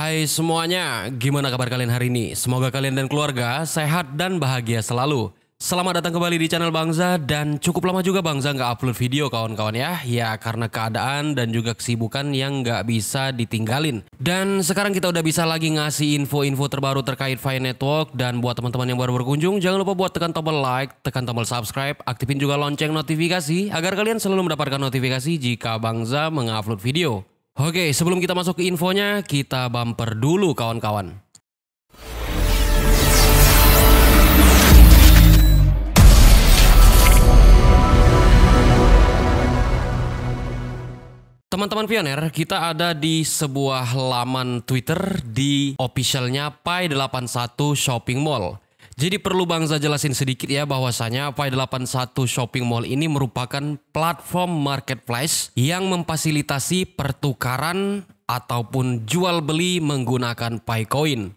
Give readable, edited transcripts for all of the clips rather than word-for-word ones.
Hai semuanya, gimana kabar kalian hari ini? Semoga kalian dan keluarga sehat dan bahagia selalu. Selamat datang kembali di channel Bangza dan cukup lama juga Bangza nggak upload video kawan-kawan ya. Ya karena keadaan dan juga kesibukan yang nggak bisa ditinggalin. Dan sekarang kita udah bisa lagi ngasih info-info terbaru terkait Fi Network. Dan buat teman-teman yang baru berkunjung, jangan lupa buat tekan tombol like, tekan tombol subscribe, aktifin juga lonceng notifikasi agar kalian selalu mendapatkan notifikasi jika Bangza mengupload video. Oke, sebelum kita masuk ke infonya, kita bumper dulu kawan-kawan. Teman-teman pioner, kita ada di sebuah laman Twitter di officialnya Pi81 Shopping Mall. Jadi perlu Bangza jelasin sedikit ya bahwasanya Pi81 Shopping Mall ini merupakan platform marketplace yang memfasilitasi pertukaran ataupun jual beli menggunakan Picoin.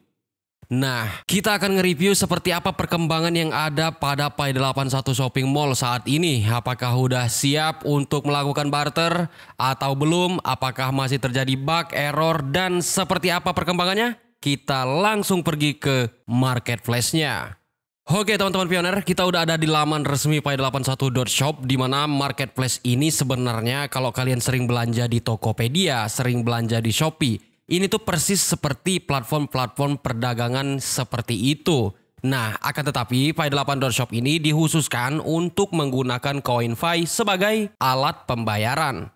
Nah, kita akan nge-review seperti apa perkembangan yang ada pada Pi81 Shopping Mall saat ini. Apakah udah siap untuk melakukan barter atau belum? Apakah masih terjadi bug, error, dan seperti apa perkembangannya? Kita langsung pergi ke marketplace-nya. Oke teman-teman pioner, kita udah ada di laman resmi Pi81.shop di mana marketplace ini sebenarnya kalau kalian sering belanja di Tokopedia, sering belanja di Shopee, ini tuh persis seperti platform-platform perdagangan seperti itu. Nah, akan tetapi Pi8.shop ini dikhususkan untuk menggunakan koin Fi sebagai alat pembayaran.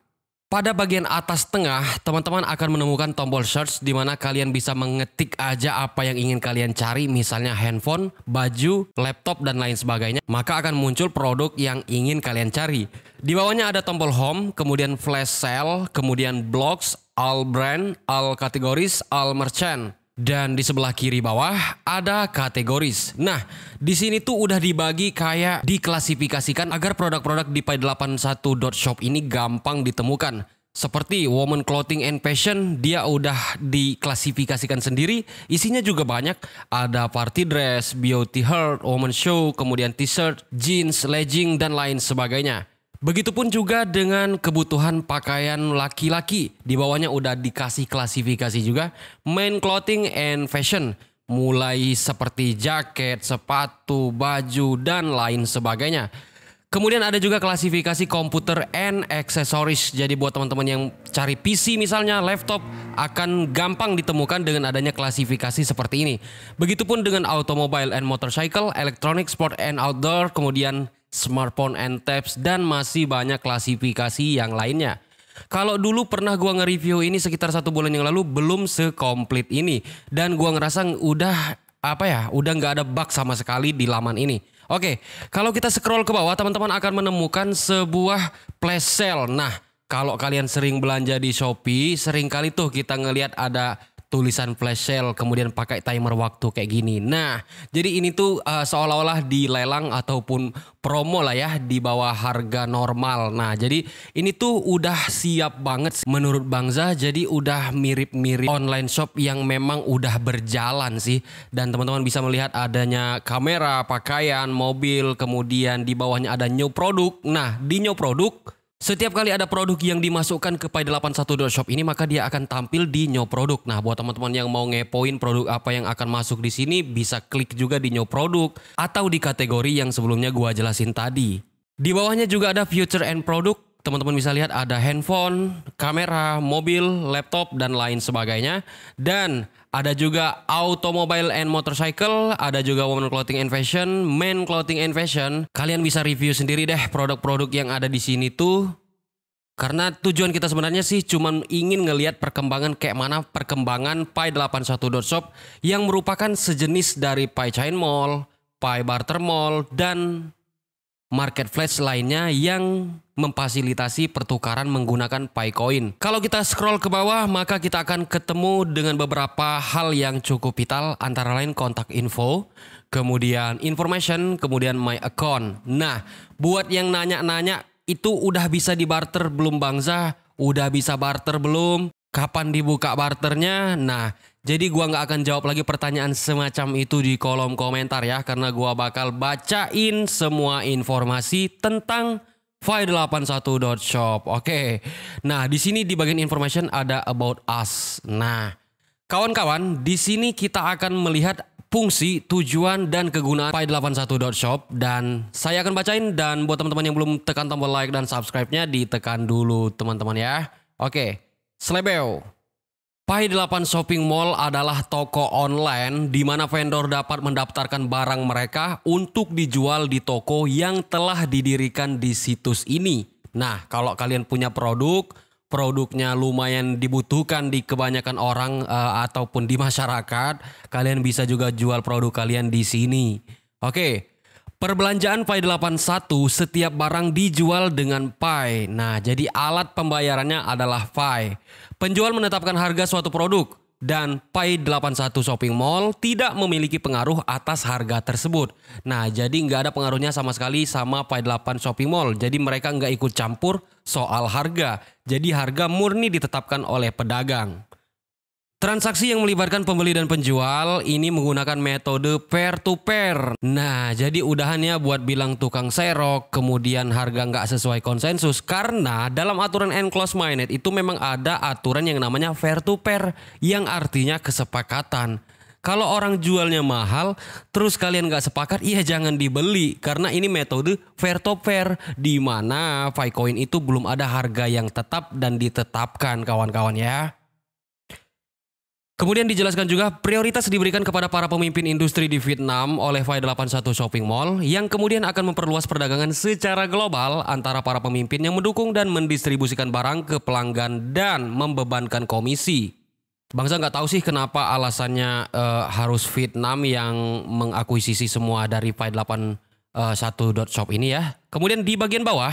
Pada bagian atas tengah, teman-teman akan menemukan tombol search di mana kalian bisa mengetik aja apa yang ingin kalian cari, misalnya handphone, baju, laptop, dan lain sebagainya. Maka akan muncul produk yang ingin kalian cari. Di bawahnya ada tombol home, kemudian flash sale, kemudian blogs, all brand, all categories, all merchant. Dan di sebelah kiri bawah ada kategoris. Nah, di sini tuh udah dibagi kayak diklasifikasikan agar produk-produk di Pi81.shop ini gampang ditemukan. Seperti woman clothing and fashion, dia udah diklasifikasikan sendiri. Isinya juga banyak. Ada party dress, beauty heart, woman show, kemudian t-shirt, jeans, legging, dan lain sebagainya. Begitupun juga dengan kebutuhan pakaian laki-laki. Di bawahnya udah dikasih klasifikasi juga. Men clothing and fashion. Mulai seperti jaket, sepatu, baju, dan lain sebagainya. Kemudian ada juga klasifikasi komputer and accessories. Jadi buat teman-teman yang cari PC misalnya, laptop, akan gampang ditemukan dengan adanya klasifikasi seperti ini. Begitupun dengan automobile and motorcycle, electronic, sport and outdoor, kemudian smartphone and tabs, dan masih banyak klasifikasi yang lainnya. Kalau dulu pernah gua nge-review ini sekitar 1 bulan yang lalu, belum sekomplit ini. Dan gua ngerasa udah nggak ada bug sama sekali di laman ini. Oke, kalau kita scroll ke bawah, teman-teman akan menemukan sebuah flash sale. Nah, kalau kalian sering belanja di Shopee, sering kali tuh kita ngelihat ada tulisan flash sale, kemudian pakai timer waktu kayak gini. Nah, jadi ini tuh seolah-olah dilelang ataupun promo lah ya di bawah harga normal. Nah, jadi ini tuh udah siap banget menurut Bangza. Jadi udah mirip-mirip online shop yang memang udah berjalan sih. Dan teman-teman bisa melihat adanya kamera, pakaian, mobil, kemudian di bawahnya ada new produk. Nah, di new produk, setiap kali ada produk yang dimasukkan ke Pi81.shop ini, maka dia akan tampil di new produk. Nah, buat teman-teman yang mau ngepoin produk apa yang akan masuk di sini, bisa klik juga di new produk atau di kategori yang sebelumnya gua jelasin tadi. Di bawahnya juga ada future and product. Teman-teman bisa lihat ada handphone, kamera, mobil, laptop, dan lain sebagainya. Dan ada juga automobile and motorcycle, ada juga woman clothing and fashion, men clothing and fashion. Kalian bisa review sendiri deh produk-produk yang ada di sini tuh. Karena tujuan kita sebenarnya sih cuma ingin ngelihat perkembangan kayak mana perkembangan Pi81.shop yang merupakan sejenis dari Pi Chain Mall, Pi Barter Mall, dan marketplace lainnya yang memfasilitasi pertukaran menggunakan Picoin. Kalau kita scroll ke bawah, maka kita akan ketemu dengan beberapa hal yang cukup vital, antara lain kontak info, kemudian information, kemudian my account. Nah, buat yang nanya-nanya, itu udah bisa dibarter belum Bangza? Udah bisa barter belum? Kapan dibuka barternya? Nah, jadi gua nggak akan jawab lagi pertanyaan semacam itu di kolom komentar ya, karena gua bakal bacain semua informasi tentang Pi81.shop. Oke. Nah, di sini di bagian information ada about us. Nah, Kawan-kawan, di sini kita akan melihat fungsi, tujuan, dan kegunaan Pi81.shop, dan saya akan bacain, dan buat teman-teman yang belum tekan tombol like dan subscribe-nya ditekan dulu teman-teman ya. Oke, selebeo. Pi8 Shopping Mall adalah toko online di mana vendor dapat mendaftarkan barang mereka untuk dijual di toko yang telah didirikan di situs ini. Nah, kalau kalian punya produknya lumayan dibutuhkan di kebanyakan orang ataupun di masyarakat, kalian bisa juga jual produk kalian di sini. Oke, perbelanjaan Pi81 setiap barang dijual dengan Pi. Nah, jadi alat pembayarannya adalah Pi. Penjual menetapkan harga suatu produk dan Pi81 Shopping Mall tidak memiliki pengaruh atas harga tersebut. Nah, jadi nggak ada pengaruhnya sama sekali sama Pi8 Shopping Mall. Jadi mereka nggak ikut campur soal harga. Jadi harga murni ditetapkan oleh pedagang. Transaksi yang melibatkan pembeli dan penjual ini menggunakan metode pair to pair. Nah, jadi udahannya buat bilang tukang serok, kemudian harga nggak sesuai konsensus. Karena dalam aturan enclosed minded itu memang ada aturan yang namanya pair to pair, yang artinya kesepakatan. Kalau orang jualnya mahal, terus kalian nggak sepakat, iya jangan dibeli. Karena ini metode pair to pair, di mana Picoin itu belum ada harga yang tetap dan ditetapkan kawan-kawan ya. Kemudian dijelaskan juga prioritas diberikan kepada para pemimpin industri di Vietnam oleh Pi81 Shopping Mall yang kemudian akan memperluas perdagangan secara global antara para pemimpin yang mendukung dan mendistribusikan barang ke pelanggan dan membebankan komisi. Bangsa nggak tahu sih kenapa alasannya harus Vietnam yang mengakuisisi semua dari Pi81.shop ini ya. Kemudian di bagian bawah,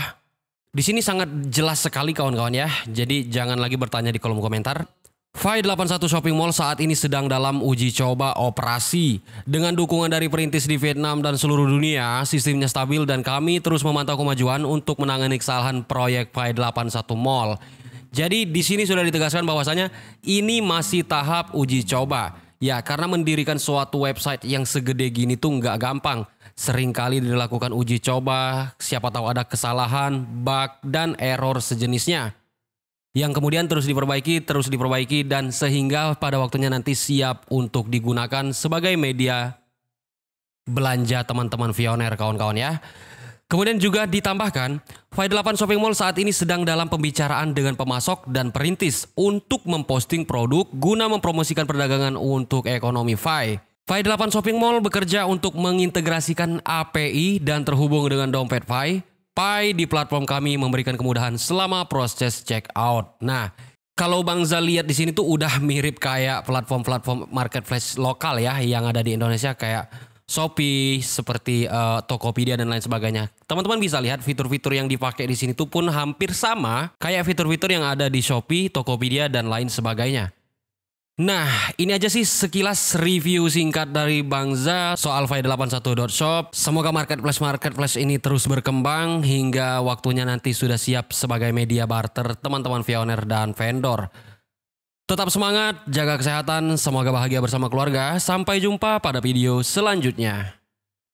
di sini sangat jelas sekali kawan-kawan ya. Jadi jangan lagi bertanya di kolom komentar. Pi81 Shopping Mall saat ini sedang dalam uji coba operasi. Dengan dukungan dari perintis di Vietnam dan seluruh dunia, sistemnya stabil dan kami terus memantau kemajuan untuk menangani kesalahan proyek Pi81 Mall. Jadi di sini sudah ditegaskan bahwasanya ini masih tahap uji coba. Ya, karena mendirikan suatu website yang segede gini tuh nggak gampang. Seringkali dilakukan uji coba, siapa tahu ada kesalahan, bug, dan error sejenisnya. Yang kemudian terus diperbaiki, dan sehingga pada waktunya nanti siap untuk digunakan sebagai media belanja teman-teman Pioneer kawan-kawan ya. Kemudian juga ditambahkan, Pi8 Shopping Mall saat ini sedang dalam pembicaraan dengan pemasok dan perintis untuk memposting produk guna mempromosikan perdagangan untuk ekonomi Pi. Pi8 Shopping Mall bekerja untuk mengintegrasikan API dan terhubung dengan dompet Pi. Pi di platform kami memberikan kemudahan selama proses check out. Nah, kalau Bang Zal lihat di sini tuh udah mirip kayak platform-platform marketplace lokal ya yang ada di Indonesia kayak Shopee, seperti Tokopedia dan lain sebagainya. Teman-teman bisa lihat fitur-fitur yang dipakai di sini tuh pun hampir sama kayak fitur-fitur yang ada di Shopee, Tokopedia dan lain sebagainya. Nah, ini aja sih sekilas review singkat dari Bang Za soal Pi81.shop. Semoga marketplace ini terus berkembang hingga waktunya nanti sudah siap sebagai media barter teman-teman Pioneer dan vendor. Tetap semangat, jaga kesehatan, semoga bahagia bersama keluarga. Sampai jumpa pada video selanjutnya.